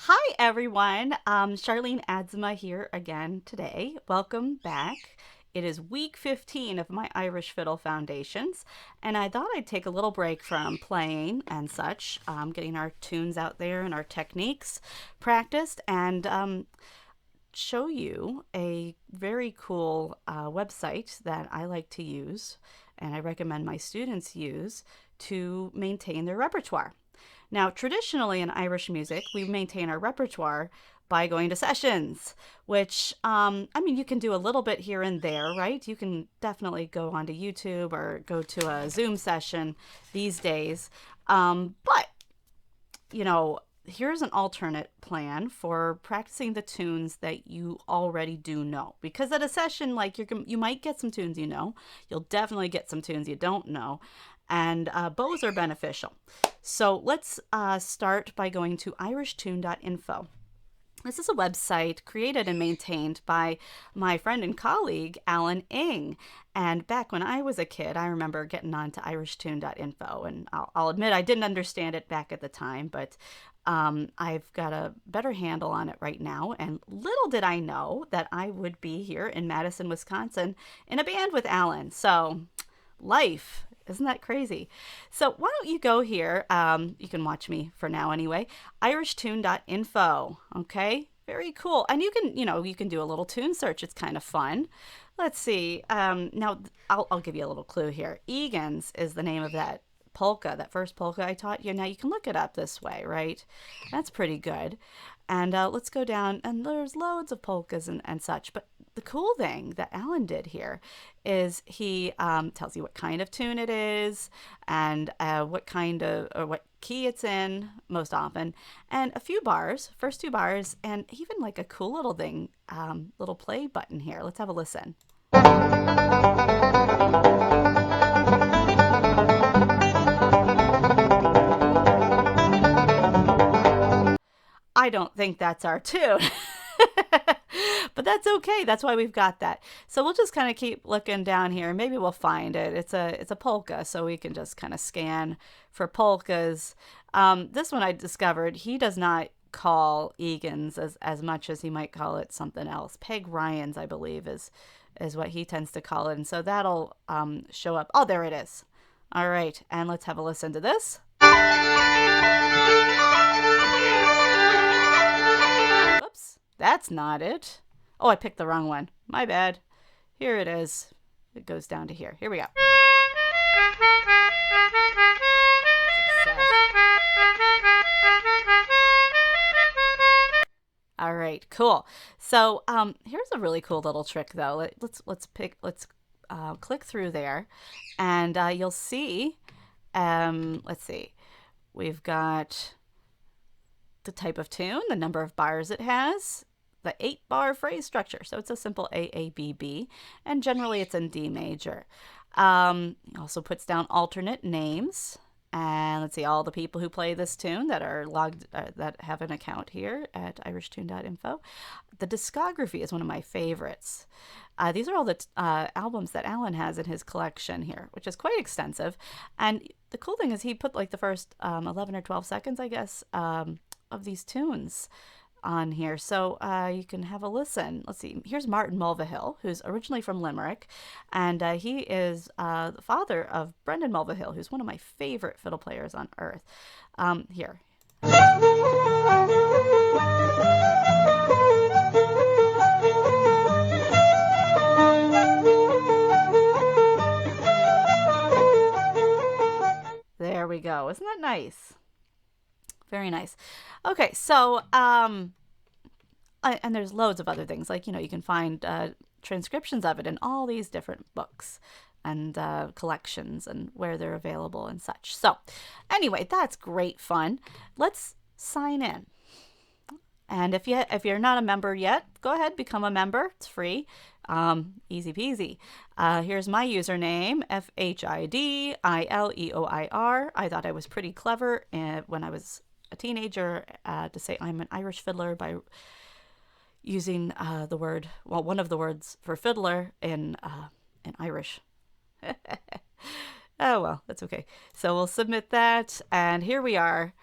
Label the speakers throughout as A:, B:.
A: Hi, everyone. Charlene Adzima here again today. Welcome back. It is week 15 of my Irish Fiddle Foundations, and I thought I'd take a little break from playing and such, getting our tunes out there and our techniques practiced, and show you a very cool website that I like to use and I recommend my students use to maintain their repertoire. Now, traditionally in Irish music, we maintain our repertoire by going to sessions, which, you can do a little bit here and there, right? You can definitely go onto YouTube or go to a Zoom session these days. But, you know, here's an alternate plan for practicing the tunes that you already do know. Because at a session, like you might get some tunes you know, you'll definitely get some tunes you don't know, and both are beneficial. So let's start by going to irishtune.info. This is a website created and maintained by my friend and colleague, Alan Ing. And back when I was a kid, I remember getting on to irishtune.info. And I'll admit I didn't understand it back at the time, but I've got a better handle on it right now. And little did I know that I would be here in Madison, Wisconsin in a band with Alan. So life. Isn't that crazy? So why don't you go here? You can watch me for now anyway. irishtune.info. Okay, very cool. And you can do a little tune search. It's kind of fun. Let's see. Now I'll give you a little clue here. Egan's is the name of that polka, that first polka I taught you. Now you can look it up this way, right? That's pretty good. And let's go down, and there's loads of polkas and such. But the cool thing that Alan did here is he tells you what kind of tune it is and what kind of, or what key it's in most often, and a few bars, first two bars, and even like a cool little thing, little play button here. Let's have a listen. I don't think that's our tune. But that's okay. That's why we've got that. So we'll just kind of keep looking down here. Maybe we'll find it. It's a polka, so we can just kind of scan for polkas. This one I discovered he does not call Egan's as much as he might call it something else. Peg Ryan's, I believe, is what he tends to call it, and so that'll show up. Oh, there it is. All right, and let's have a listen to this. Whoops, that's not it. Oh, I picked the wrong one. My bad. Here it is. It goes down to here. Here we go. Success. All right, cool. So here's a really cool little trick, though. Let's click through there, and you'll see. Let's see. We've got the type of tune, the number of bars it has, the 8-bar phrase structure. So it's a simple AABB, and generally it's in D major. It also puts down alternate names. And let's see, all the people who play this tune that are logged, that have an account here at irishtune.info. The discography is one of my favorites. These are all the albums that Alan has in his collection here, which is quite extensive. And the cool thing is he put like the first 11 or 12 seconds, I guess, of these tunes on here, so you can have a listen. Let's see, here's Martin Mulvihill, who's originally from Limerick, and he is the father of Brendan Mulvihill, who's one of my favorite fiddle players on earth. Here. There we go. Isn't that nice? Very nice. Okay, so and there's loads of other things, like you can find transcriptions of it in all these different books and collections and where they're available and such. So anyway, that's great fun. Let's sign in. And if you're not a member yet, go ahead, become a member. It's free. Easy peasy. Here's my username, FHIDILEOIR. I thought I was pretty clever when I was a teenager to say I'm an Irish fiddler by using one of the words for fiddler in Irish. Oh well, that's okay. So we'll submit that, and here we are.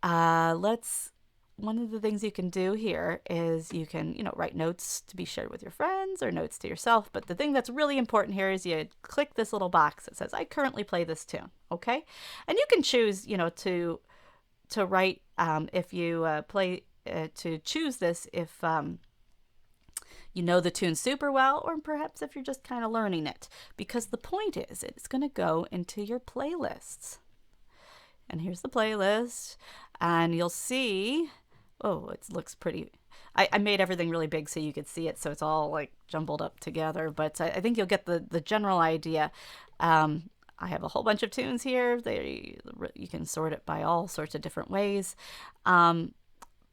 A: Let's one of the things you can do here is you can, write notes to be shared with your friends or notes to yourself. But the thing that's really important here is you click this little box that says, I currently play this tune. Okay. And you can choose, to write if you play to choose this if you know the tune super well, or perhaps if you're just kind of learning it, because the point is it's going to go into your playlists. And here's the playlist, and you'll see, oh, it looks pretty. I made everything really big so you could see it, so it's all like jumbled up together, but I think you'll get the general idea. I have a whole bunch of tunes here. You can sort it by all sorts of different ways.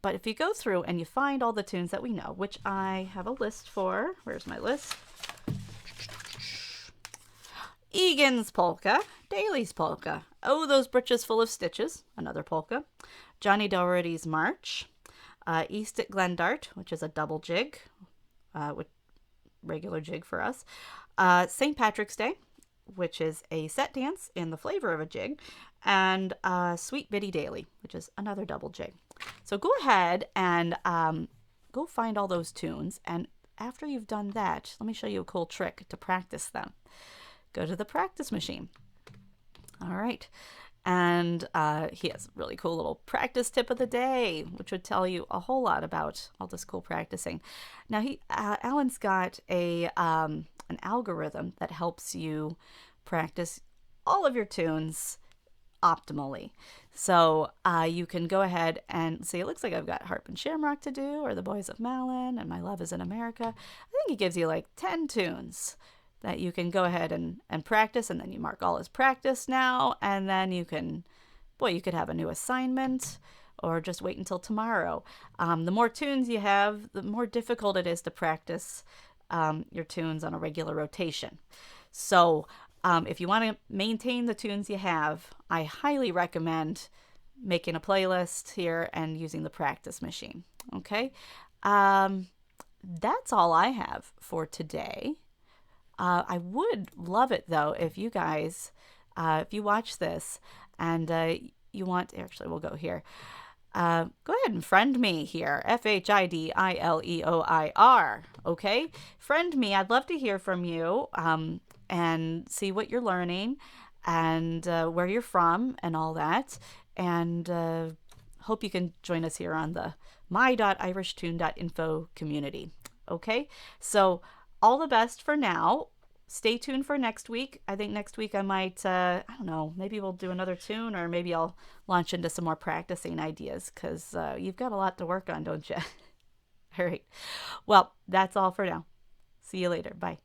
A: But if you go through and you find all the tunes that we know, which I have a list for, where's my list? Egan's Polka, Daly's Polka, Oh, Those Breeches Full of Stitches, another polka, Johnny Doherty's March, East at Glendart, which is a double jig, with regular jig for us, St. Patrick's Day, which is a set dance in the flavor of a jig, and Sweet Biddy Daly, which is another double jig. So go ahead and go find all those tunes, and after you've done that, let me show you a cool trick to practice them. Go to the practice machine. All right. And he has a really cool little practice tip of the day, which would tell you a whole lot about all this cool practicing. Now, Alan's got an algorithm that helps you practice all of your tunes optimally. So you can go ahead and see, it looks like I've got Harp and Shamrock to do, or The Boys of Malin, and My Love is in America. I think he gives you like 10 tunes that you can go ahead and practice, and then you mark all as practice now, and then you can, you could have a new assignment or just wait until tomorrow. The more tunes you have, the more difficult it is to practice your tunes on a regular rotation. So if you want to maintain the tunes you have, I highly recommend making a playlist here and using the practice machine. Okay, that's all I have for today. I would love it, though, if you guys, if you watch this and you want, actually, we'll go here. Go ahead and friend me here, FHIDILEOIR, okay? Friend me. I'd love to hear from you and see what you're learning and where you're from and all that. And hope you can join us here on the my.irishtune.info community, okay? So all the best for now. Stay tuned for next week. I think next week I might, I don't know, maybe we'll do another tune, or maybe I'll launch into some more practicing ideas, because you've got a lot to work on, don't you? All right. Well, that's all for now. See you later. Bye.